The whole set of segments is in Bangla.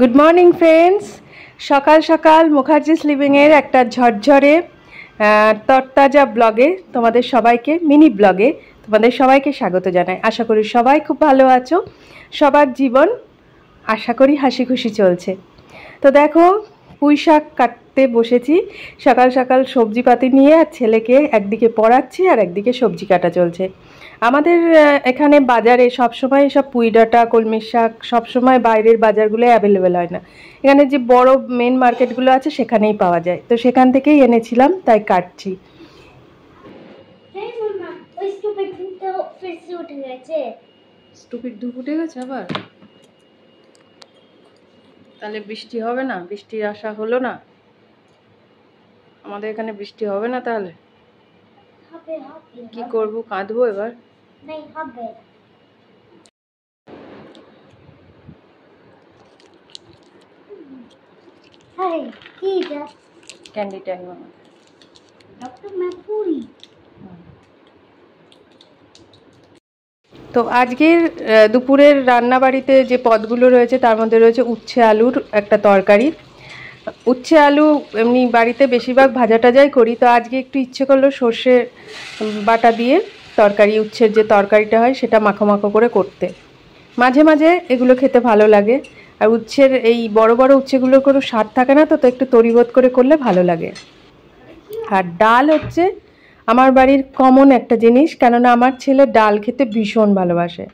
Good morning friends. সকাল সকাল মুখার্জিস লিভিংয়ের একটা ঝরঝরে তরতাজা ব্লগে তোমাদের সবাইকে, মিনি ব্লগে তোমাদের সবাইকে স্বাগত জানাই। আশা করি সবাই খুব ভালো আছো, সবার জীবন আশা করি হাসি খুশি চলছে। তো দেখো, পুঁই শাক কাটতে বসেছি সকাল সকাল, সবজিপাতি নিয়ে, আর ছেলেকে একদিকে পড়াচ্ছি আর একদিকে সবজি কাটা চলছে। আমাদের এখানে বাজারে সবসময় সব পুঁই ডাঁটা, কলমির শাক সবসময় বাইরের বাজারগুলো অ্যাভেলেবেল হয় না। এখানে যে বড় মেন মার্কেটগুলো আছে সেখানেই পাওয়া যায়, তো সেখান থেকেই এনেছিলাম, তাই কাটছি। স্টুপিড ধূপ উঠে গেছে আবার, তাহলে বৃষ্টি হবে না? বৃষ্টির আশা হলো না, আমাদের এখানে বৃষ্টি হবে না, তাহলে কি করব? কাঁদবো এবার? ক্যান্ডি টাইম আমার। তো আজকের দুপুরের রান্না বাড়িতে যে পদগুলো রয়েছে তার মধ্যে রয়েছে উচ্ছে আলুর একটা তরকারি। উচ্ছে আলু এমনি বাড়িতে বেশিরভাগ ভাজা টাজাই করি, তো আজকে একটু ইচ্ছে করলো সর্ষে বাটা দিয়ে তরকারি, উচ্ছের যে তরকারিটা হয় সেটা মাখো মাখো করে করতে। মাঝে মাঝে এগুলো খেতে ভালো লাগে, আর উচ্ছের এই বড় বড় উচ্ছেগুলোর কোনো স্বাদ থাকে না, তো একটু তরিবোধ করে করলে ভালো লাগে। আর ডাল হচ্ছে আমার বাড়ির কমন একটা জিনিস, কেননা আমার ছেলে ডাল খেতে ভীষণ ভালোবাসে।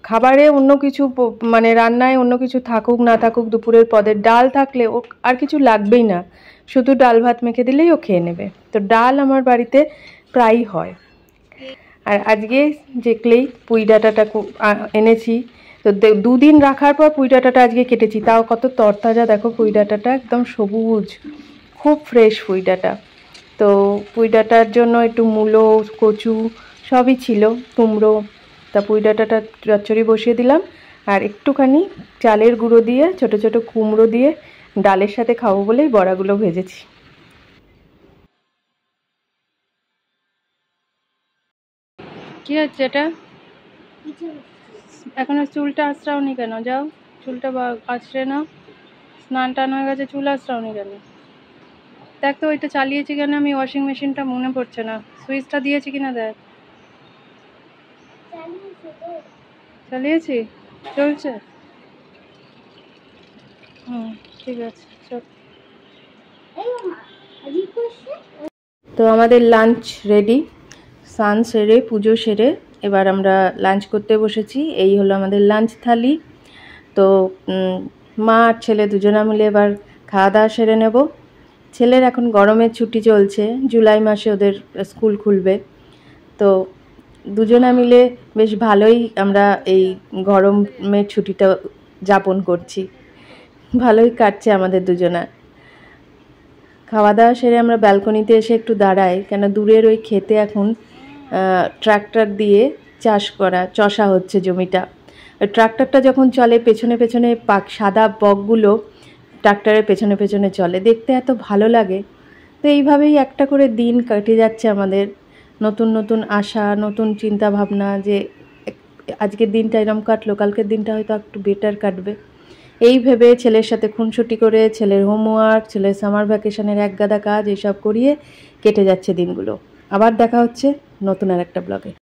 খাবারে অন্য কিছু মানে রান্নায় অন্য কিছু থাকুক না থাকুক, দুপুরের পদের ডাল থাকলে ও আর কিছু লাগবেই না, শুধু ডাল ভাত মেখে দিলেই ও খেয়ে নেবে। তো ডাল আমার বাড়িতে প্রায়ই হয়। আর আজকে দেখলেই পুঁই ডাঁটাটা এনেছি, তো দুদিন রাখার পর পুঁই ডাঁটাটা আজকে কেটেছি, তাও কত তরতাজা দেখো, পুঁই ডাঁটাটা একদম সবুজ, খুব ফ্রেশ পুঁই ডাঁটা। তো পুঁই ডাঁটার জন্য একটু মূলো, কচু সবই ছিল, কুমড়ো, তা পুঁই ডাঁটাটা চচ্চড়ি বসিয়ে দিলাম, আর একটুখানি চালের গুঁড়ো দিয়ে ছোট ছোট কুমড়ো দিয়ে ডালের সাথে খাবো বলেই বড়াগুলো ভেজেছি। কি হচ্ছে এটা? এখনো চুলটা আঁচড়াওনি কেন? যাও চুলটা আঁচড়ে নাও, স্নান টান হয়ে গেছে, চুল আঁচড়াওনি কেন? দেখ তো ওইটা চালিয়েছি কেন আমি, ওয়াশিং মেশিনটা মনে পড়ছে না, সুইচটা দিয়েছি কিনা দেখ। চালিয়েছি, চলছে। ঠিক আছে, চল। তো আমাদের লাঞ্চ রেডি, স্নান সেরে পুজো সেরে এবার আমরা লাঞ্চ করতে বসেছি। এই হলো আমাদের লাঞ্চ থালি। তো মা আর ছেলে দুজনা মিলে এবার খাওয়া দাওয়া সেরে নেব। ছেলের এখন গরমের ছুটি চলছে, জুলাই মাসে ওদের স্কুল খুলবে, তো দুজনা মিলে বেশ ভালোই আমরা এই গরমের ছুটিটা যাপন করছি, ভালোই কাটছে আমাদের দুজনা। খাওয়া দাওয়া সেরে আমরা ব্যালকনিতে এসে একটু দাঁড়াই, কেন দূরের ওই ক্ষেতে এখন ট্রাক্টর দিয়ে চষা হচ্ছে জমিটা। ট্রাক্টরটা যখন চলে পেছনে পেছনে সাদা বকগুলো ট্রাক্টরের পেছনে পেছনে চলে, দেখতে এত ভালো লাগে। তো এইভাবেই একটা করে দিন কেটে যাচ্ছে আমাদের, নতুন নতুন আশা, নতুন চিন্তা ভাবনা, যে আজকের দিনটা এরম কাটলো, কালকের দিনটা হয়তো একটু বেটার কাটবে। এই ভেবে ছেলের সাথে খুনসুটি করে, ছেলের হোমওয়ার্ক, ছেলের সামার ভ্যাকেশনের একগাদা কাজ, এইসব করিয়ে কেটে যাচ্ছে দিনগুলো। আবার দেখা হচ্ছে নতুন আর একটা ব্লগে।